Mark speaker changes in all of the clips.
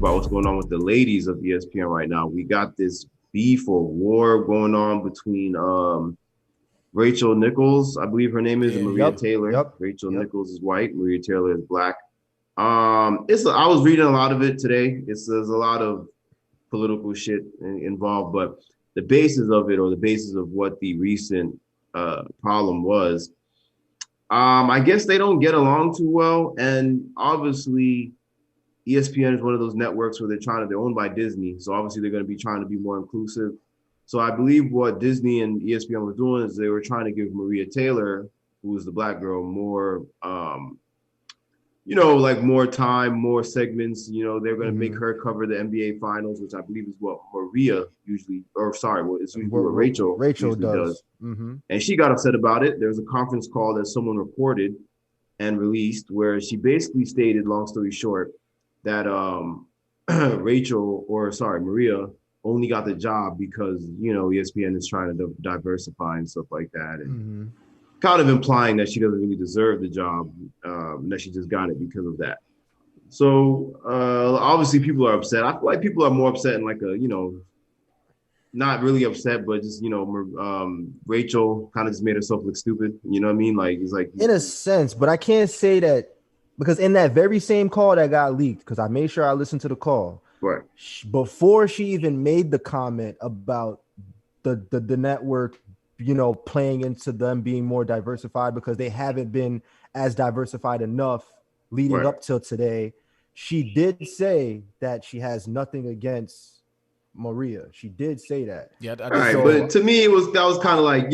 Speaker 1: about what's going on with the ladies of ESPN right now. We got this beef or war going on between Rachel Nichols, I believe her name is, and Maria Taylor. Rachel Nichols is white, Maria Taylor is black. I was reading a lot of it today. There's a lot of political shit involved, but the basis of it, or the basis of what the recent problem was, I guess they don't get along too well, and obviously ESPN is one of those networks where they're owned by Disney, so obviously they're going to be trying to be more inclusive. So I believe what Disney and ESPN were doing is they were trying to give Maria Taylor, who was the black girl, more more time, more segments. They're going to make her cover the NBA finals, which I believe is what Maria usually, it's usually what Rachel does. Mm-hmm. And she got upset about it. There was a conference call that someone reported and released where she basically stated, long story short, that Maria only got the job because, ESPN is trying to diversify and stuff like that. And kind of implying that she doesn't really deserve the job, that she just got it because of that. So obviously people are upset. I feel like people are more upset in like a, not really upset, but just, Rachel kind of just made herself look stupid. You know what I mean? Like, it's like.
Speaker 2: In a sense, but I can't say that because in that very same call that got leaked, because I made sure I listened to the call.
Speaker 1: Right.
Speaker 2: Before she even made the comment about the network, playing into them being more diversified because they haven't been as diversified enough leading up till today, she did say that she has nothing against Maria. She did say that.
Speaker 1: Yeah. All right, but to me, that was kind of like,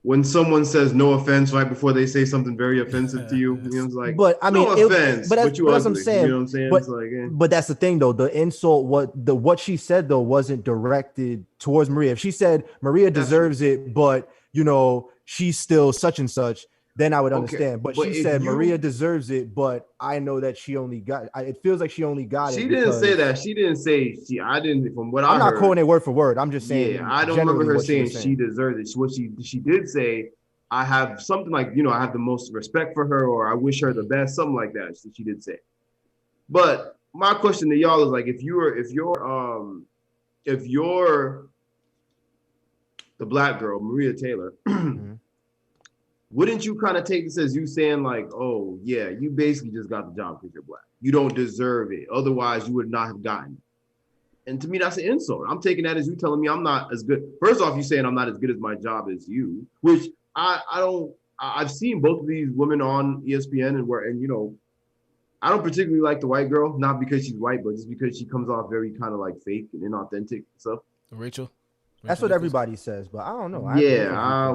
Speaker 1: when someone says no offense right before they say something very offensive to you, it's like,
Speaker 2: but I mean,
Speaker 1: no offense, but that's what
Speaker 2: I'm saying.
Speaker 1: You know what I'm saying?
Speaker 2: But,
Speaker 1: it's like,
Speaker 2: but that's the thing, though. The insult, what she said though, wasn't directed towards Maria. If she said Maria deserves it, but she's still such and such, then I would understand. But she said Maria deserves it, but I know that she only got. It feels like she only got it.
Speaker 1: She didn't say that. She didn't say she. I didn't. From what
Speaker 2: I'm not quoting it word for word. I'm just saying.
Speaker 1: Yeah, I don't remember her saying she deserves it. What she did say, I have something like, I have the most respect for her, or I wish her the best, something like that. She did say. But my question to y'all is like, if you're the black girl, Maria Taylor. Wouldn't you kind of take this as you saying like, oh yeah, you basically just got the job because you're black. You don't deserve it. Otherwise, you would not have gotten it. And to me, that's an insult. I'm taking that as you telling me I'm not as good. First off, you saying I'm not as good as my job as you, which I've seen both of these women on ESPN and I don't particularly like the white girl, not because she's white, but just because she comes off very kind of like fake and inauthentic and stuff.
Speaker 3: Rachel.
Speaker 2: That's what everybody says, but I don't know.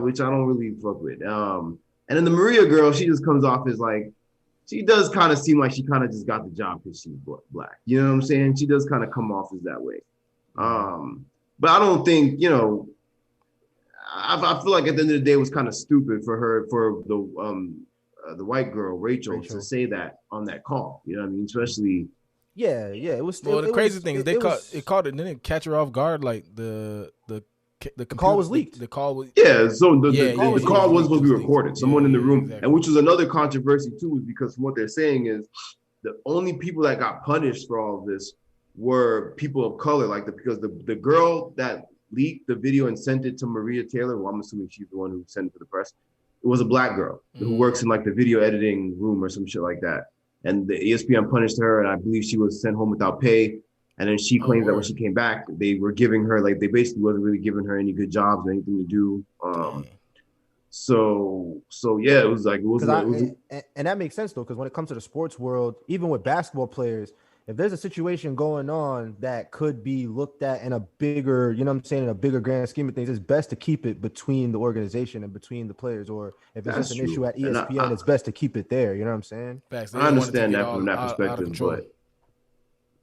Speaker 1: Which I don't really fuck with. And then the Maria girl, she just comes off as like, she does kind of seem like she kind of just got the job because she's black. You know what I'm saying? She does kind of come off as that way. But I don't think, I feel like at the end of the day, it was kind of stupid for the white girl, Rachel, to say that on that call. You know what I mean? Especially.
Speaker 2: Yeah, it was.
Speaker 3: Well, the crazy thing is didn't it catch her off guard? Like the
Speaker 2: call was leaked.
Speaker 3: The call was
Speaker 1: so the call was supposed to be recorded. Someone in the room, exactly. And which was another controversy too, is because from what they're saying is the only people that got punished for all of this were people of color, because the girl that leaked the video and sent it to Maria Taylor, who I'm assuming she's the one who sent it to the press. It was a black girl who works in like the video editing room or some shit like that. And the ESPN punished her, and I believe she was sent home without pay. And then she claims that when she came back, they were giving her, they basically wasn't really giving her any good jobs or anything to do. So yeah, it was like,
Speaker 2: and that makes sense though, because when it comes to the sports world, even with basketball players, if there's a situation going on that could be looked at in a bigger, in a bigger grand scheme of things, it's best to keep it between the organization and between the players. Or if it's just an issue at ESPN, it's best to keep it there. You know what I'm saying?
Speaker 1: I understand that from that perspective, but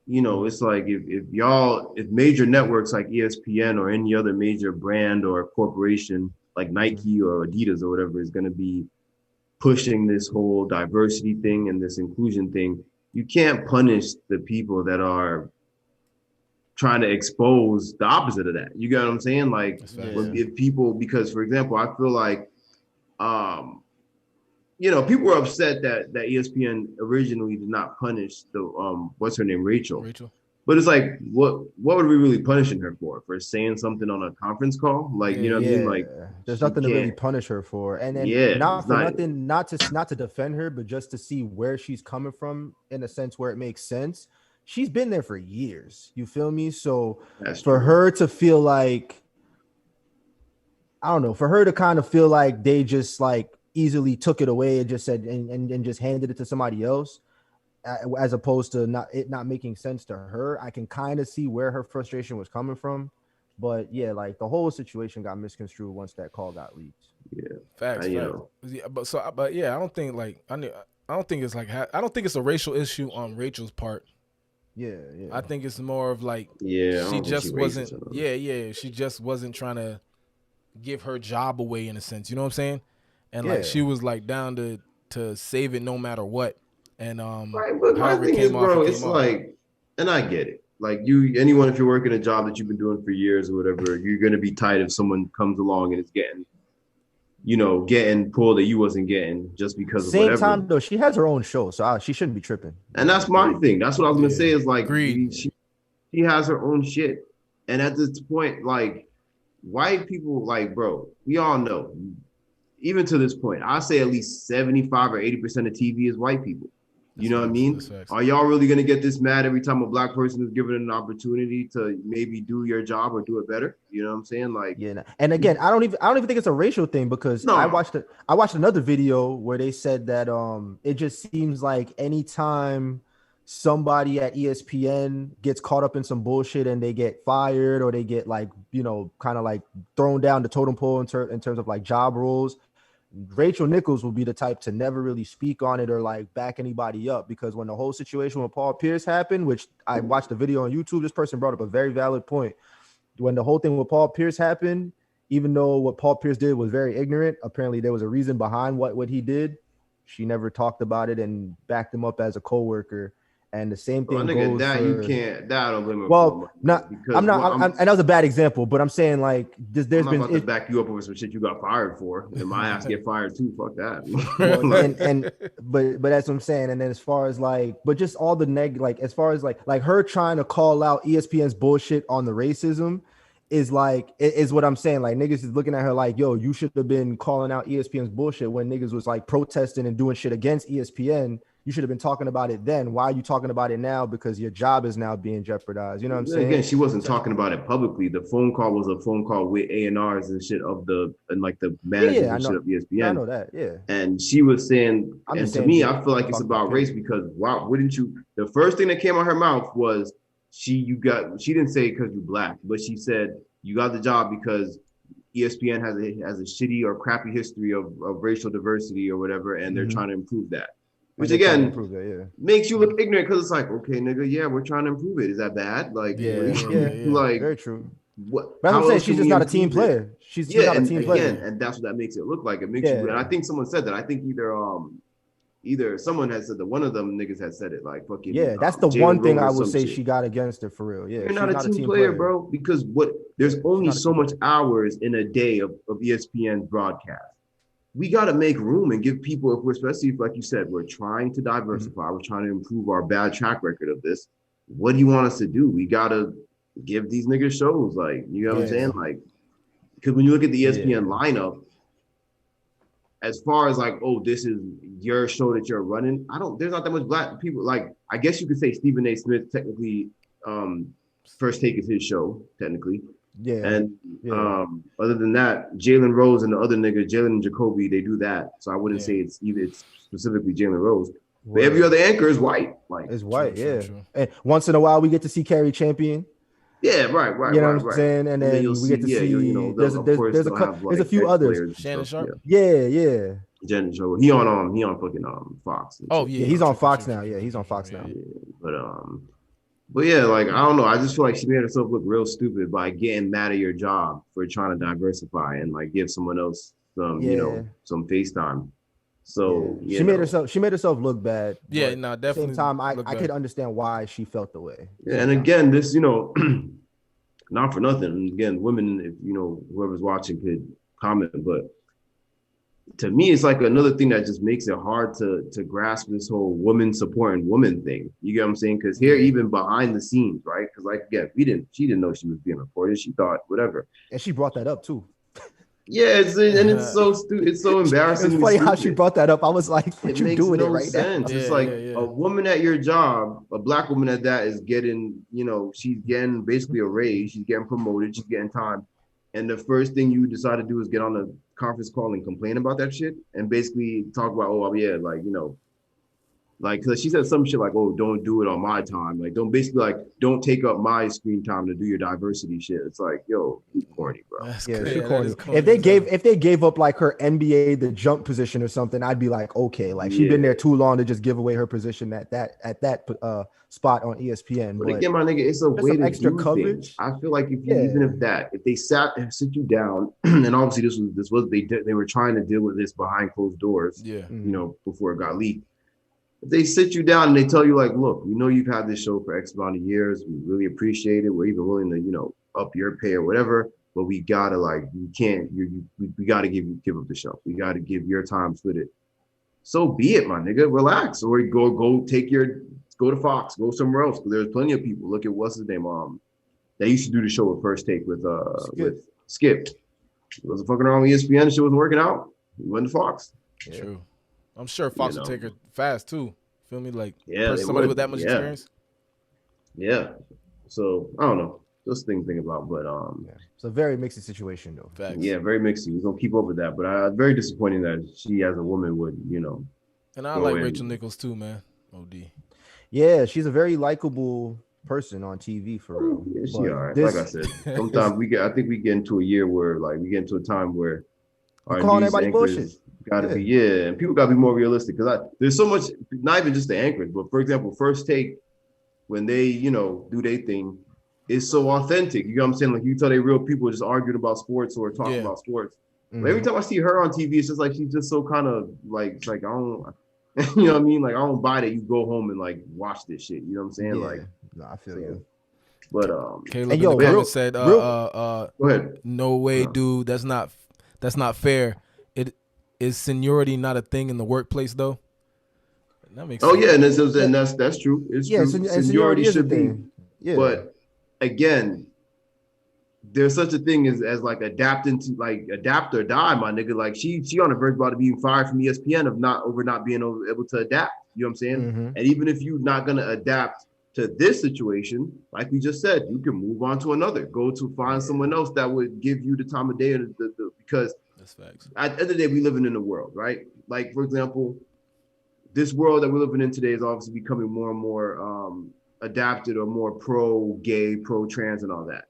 Speaker 1: it's like if major networks like ESPN or any other major brand or corporation like Nike or Adidas or whatever is going to be pushing this whole diversity thing and this inclusion thing, you can't punish the people that are trying to expose the opposite of that. You get what I'm saying? Like if people, because for example, I feel like, people were upset that ESPN originally did not punish the what's her name, Rachel. But it's like, what were we really punishing her for? For saying something on a conference call? Like, you know what I mean? Like,
Speaker 2: there's nothing to really punish her for. And then not to defend her, but just to see where she's coming from in a sense where it makes sense. She's been there for years. You feel me? So for her to feel like, I don't know, for her to kind of feel like they just like easily took it away and just said and just handed it to somebody else, as opposed to not making sense to her. I can kind of see where her frustration was coming from, but yeah, like the whole situation got misconstrued once that call got leaked.
Speaker 1: Yeah,
Speaker 3: facts. Yeah, but yeah, I don't think it's a racial issue on Rachel's part.
Speaker 2: Yeah.
Speaker 3: I think it's more of like
Speaker 1: she
Speaker 3: just wasn't. She just wasn't trying to give her job away in a sense. You know what I'm saying? And like she was like down to save it no matter what. And
Speaker 1: right, but my thing is, bro, it's like, and I get it. Like anyone, if you're working a job that you've been doing for years or whatever, you're gonna be tight if someone comes along and it's getting pulled that you wasn't getting just because of whatever.
Speaker 2: Same time though, she has her own show, so she shouldn't be tripping.
Speaker 1: And that's my thing. That's what I was gonna say is like, she has her own shit. And at this point, like, white people, like, bro, we all know, even to this point, I say at least 75 or 80% of TV is white people. You know what I mean? Are y'all really gonna get this mad every time a black person is given an opportunity to maybe do your job or do it better? You know what I'm saying? Like,
Speaker 2: and again, I don't even think it's a racial thing, because I watched another video where they said that it just seems like anytime somebody at ESPN gets caught up in some bullshit and they get fired or they get like, kind of like thrown down the totem pole in terms of like job roles, Rachel Nichols will be the type to never really speak on it or like back anybody up, because when the whole situation with Paul Pierce happened, which I watched the video on YouTube, this person brought up a very valid point. When the whole thing with Paul Pierce happened, even though what Paul Pierce did was very ignorant, apparently there was a reason behind what he did. She never talked about it and backed him up as a coworker. And the same thing goes
Speaker 1: that
Speaker 2: for,
Speaker 1: you can't. That I don't blame her.
Speaker 2: Well, and that was a bad example, but I'm saying like there's
Speaker 1: I'm not
Speaker 2: been
Speaker 1: about to back you up over some shit you got fired for, and my ass get fired too. Fuck that.
Speaker 2: But that's what I'm saying. And then as far as like, but just all the like as far as like her trying to call out ESPN's bullshit on the racism is what I'm saying. Like niggas is looking at her like, yo, you should have been calling out ESPN's bullshit when niggas was like protesting and doing shit against ESPN. You should have been talking about it then. Why are you talking about it now? Because your job is now being jeopardized. You know what I'm saying?
Speaker 1: Again, she wasn't talking about it publicly. The phone call was a phone call with A&Rs and shit and like the managers and shit of ESPN.
Speaker 2: I know that, yeah.
Speaker 1: And she was saying, and to me, I feel like it's about race because why wouldn't you? The first thing that came out of her mouth was she didn't say because you're black, but she said you got the job because ESPN has a shitty or crappy history of racial diversity or whatever, and they're trying to improve that. Which again makes you look ignorant because it's like, okay, nigga, yeah, we're trying to improve it. Is that bad? Like, like,
Speaker 2: very true.
Speaker 1: What?
Speaker 2: But I'm saying she's just not a team player. She's not a team player,
Speaker 1: and that's what that makes it look like. It makes you. And I think someone said that. I think either someone has said that one of them niggas had said it. Like, fucking.
Speaker 2: Yeah, that's the one thing I would say she got against her for real. Yeah,
Speaker 1: you're not a team player, bro. Because there's only so much hours in a day of ESPN broadcast. We got to make room and give people, especially if, like you said, we're trying to diversify, we're trying to improve our bad track record of this. What do you want us to do? We got to give these niggas shows, like, you know what I'm saying? Like, because when you look at the ESPN lineup, as far as like, oh, this is your show that you're running, there's not that much black people. Like, I guess you could say Stephen A. Smith technically, First Take is his show, technically.
Speaker 2: Yeah.
Speaker 1: And other than that, Jalen Rose and the other nigga, Jalen and Jacoby, they do that. So I wouldn't say it's specifically Jalen Rose. But every other anchor is white. Like,
Speaker 2: it's white, true. And once in a while we get to see Carrie Champion.
Speaker 1: Yeah, right.
Speaker 2: You know what I'm saying? And then we get to see there's a few others.
Speaker 3: Shannon Sharp.
Speaker 2: Yeah.
Speaker 1: Shannon Sharp. He on fucking Fox.
Speaker 2: Oh yeah, he's on Fox now. Yeah, he's on Fox now.
Speaker 1: Yeah, but yeah, like, I don't know. I just feel like she made herself look real stupid by getting mad at your job for trying to diversify and like give someone else some, some FaceTime. So
Speaker 2: she made herself look bad.
Speaker 3: Yeah, no, definitely.
Speaker 2: At the same time, I could understand why she felt the way.
Speaker 1: Yeah, and again, this, not for nothing. Again, women, if whoever's watching could comment, but to me, it's like another thing that just makes it hard to grasp this whole woman supporting woman thing. You get what I'm saying? Because here, even behind the scenes, right? Because like again, she didn't know she was being recorded. She thought whatever,
Speaker 2: and she brought that up too.
Speaker 1: Yeah, it's so stupid. It's so embarrassing.
Speaker 2: It's funny how she brought that up. I was like, "What you doing it right
Speaker 1: sense.
Speaker 2: now?"
Speaker 1: It's like a woman at your job, a black woman at that, is getting, she's getting basically a raise. She's getting promoted. She's getting time. And the first thing you decide to do is get on a conference call and complain about that shit and basically talk about, oh yeah, like, because she said some shit like, oh, don't do it on my time. Like, don't take up my screen time to do your diversity shit. It's like, yo, you corny, bro.
Speaker 2: She corny. If they gave up like her NBA the jump position or something, I'd be like, okay, like she's been there too long to just give away her position at that spot on ESPN.
Speaker 1: But again, my nigga, it's a way to extra coverage. I feel like if they sit you down, and obviously this was they were trying to deal with this behind closed doors. Before it got leaked. They sit you down and they tell you like, look, we know you've had this show for X amount of years. We really appreciate it. We're even willing to, up your pay or whatever, but we gotta we gotta give up the show. We gotta give your time split it. So be it, my nigga, relax. Or go to Fox, go somewhere else. There's plenty of people. Look at what's his name? That used to do the show with First Take with Skip. He wasn't fucking around with ESPN, the shit wasn't working out. He went to Fox.
Speaker 3: Yeah. True. I'm sure Fox will take her fast too. Feel me? Like
Speaker 1: somebody
Speaker 3: with that much experience.
Speaker 1: Yeah. So I don't know. Just thing about, but
Speaker 2: it's a very mixy situation though.
Speaker 3: Facts.
Speaker 1: Yeah, very mixy. We're gonna keep up with that, but very disappointing that she as a woman would,
Speaker 3: And I like Rachel Nichols too, man. OD.
Speaker 2: Yeah, she's a very likable person on TV for real.
Speaker 1: Yeah, she alright. Like I said, sometimes I think we get into a year where we get into a time where
Speaker 2: calling everybody bullshit.
Speaker 1: Gotta be, and people gotta be more realistic because there's so much, not even just the anchors, but for example, First Take, when they, do their thing, is so authentic. You know what I'm saying? Like you tell they real people just arguing about sports or talking about sports. Mm-hmm. Every time I see her on TV, it's just like she's just so kind of like it's like I don't, you know what I mean? Like I don't buy that you go home and like watch this shit. You know what I'm saying? Like,
Speaker 2: no, I feel you.
Speaker 1: But
Speaker 3: Caleb in the comments said,
Speaker 1: go ahead.
Speaker 3: No way, dude. That's not fair. Is seniority not a thing in the workplace though? That makes sense.
Speaker 1: Yeah, and that's true. It's true. Seniority should be. Yeah. But again, there's such a thing as like adapt or die, my nigga. Like she on the verge about being fired from ESPN over not being able to adapt. You know what I'm saying? Mm-hmm. And even if you're not gonna adapt to this situation, like we just said, you can move on to another. Go to find someone else that would give you the time of day because
Speaker 3: that's facts.
Speaker 1: At the end of the day, we living in a world, right? Like, for example, this world that we're living in today is obviously becoming more and more adapted or more pro-gay, pro-trans and all that.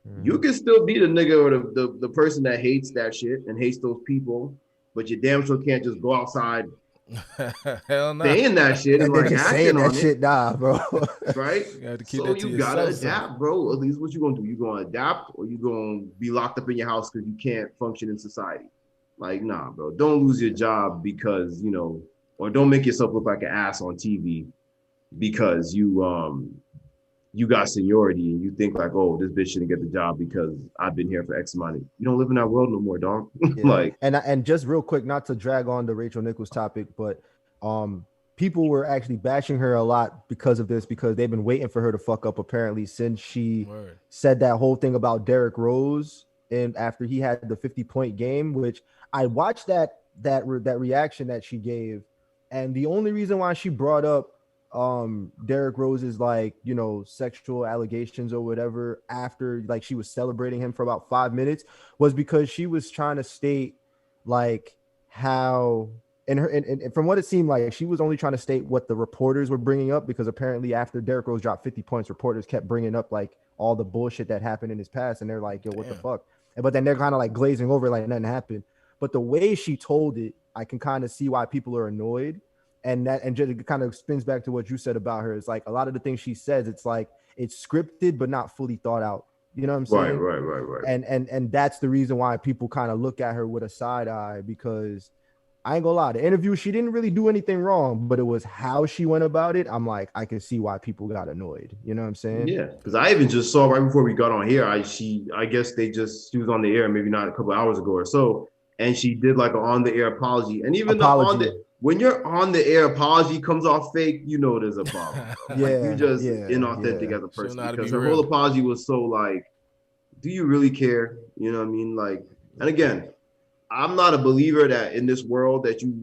Speaker 1: Mm-hmm. You can still be the nigga or the person that hates that shit and hates those people, but you damn sure can't just go outside
Speaker 3: hell no.
Speaker 1: saying that shit and like acting on
Speaker 2: that shit, nah, bro.
Speaker 1: Right? You gotta adapt, bro. At least what you gonna do? You gonna adapt or you gonna be locked up in your house because you can't function in society? Like, nah, bro. Don't lose your job because or don't make yourself look like an ass on TV because you got seniority and you think like, oh, this bitch shouldn't get the job because I've been here for X amount of. You don't live in that world no more, dog. Like,
Speaker 2: and just real quick, not to drag on the Rachel Nichols topic, but people were actually bashing her a lot because of this, because they've been waiting for her to fuck up apparently since she said that whole thing about Derrick Rose and after he had the 50-point game, which I watched that reaction that she gave, and the only reason why she brought up Derrick Rose's sexual allegations or whatever after like she was celebrating him for about 5 minutes was because she was trying to state like how and from what it seemed like she was only trying to state what the reporters were bringing up, because apparently after Derrick Rose dropped 50 points, reporters kept bringing up like all the bullshit that happened in his past, and they're like, yo, what the fuck? But then they're kind of like glazing over like nothing happened. But the way she told it, I can kind of see why people are annoyed. And just kind of spins back to what you said about her. It's like a lot of the things she says, it's like it's scripted but not fully thought out. You know what I'm saying?
Speaker 1: Right.
Speaker 2: And that's the reason why people kind of look at her with a side eye, because I ain't gonna lie, the interview, she didn't really do anything wrong, but it was how she went about it. I'm like, I can see why people got annoyed. You know what I'm saying?
Speaker 1: Yeah, because I even just saw right before we got on here, I guess she was on the air maybe not a couple hours ago or so. and she did like an on-the-air apology. And even when your on-the-air apology comes off fake, you know there's a problem. You just inauthentic as a person, because her whole apology was so like, do you really care? You know what I mean? Like, and again, I'm not a believer that in this world that you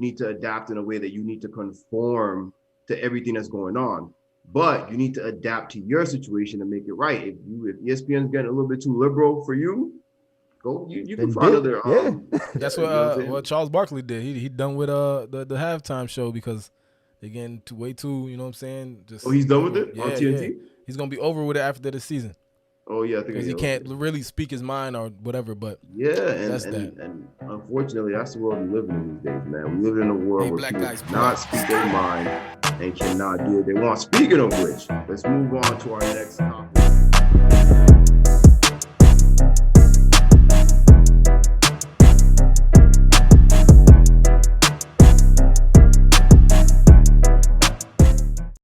Speaker 1: need to adapt in a way that you need to conform to everything that's going on. But you need to adapt to your situation and make it right. If ESPN is getting a little bit too liberal for you, you can find other.
Speaker 3: That's what Charles Barkley did. He done with the halftime show because they're getting way too. You know what I'm saying?
Speaker 1: He's done with it on TNT.
Speaker 3: Yeah. He's gonna be over with it after the season.
Speaker 1: Oh yeah, I think
Speaker 3: because he can't really speak his mind or whatever. But
Speaker 1: and unfortunately, that's the world we live in these days, man. We live in a world where people cannot speak their mind and cannot do what they want. Speaking of which, let's move on to our next topic.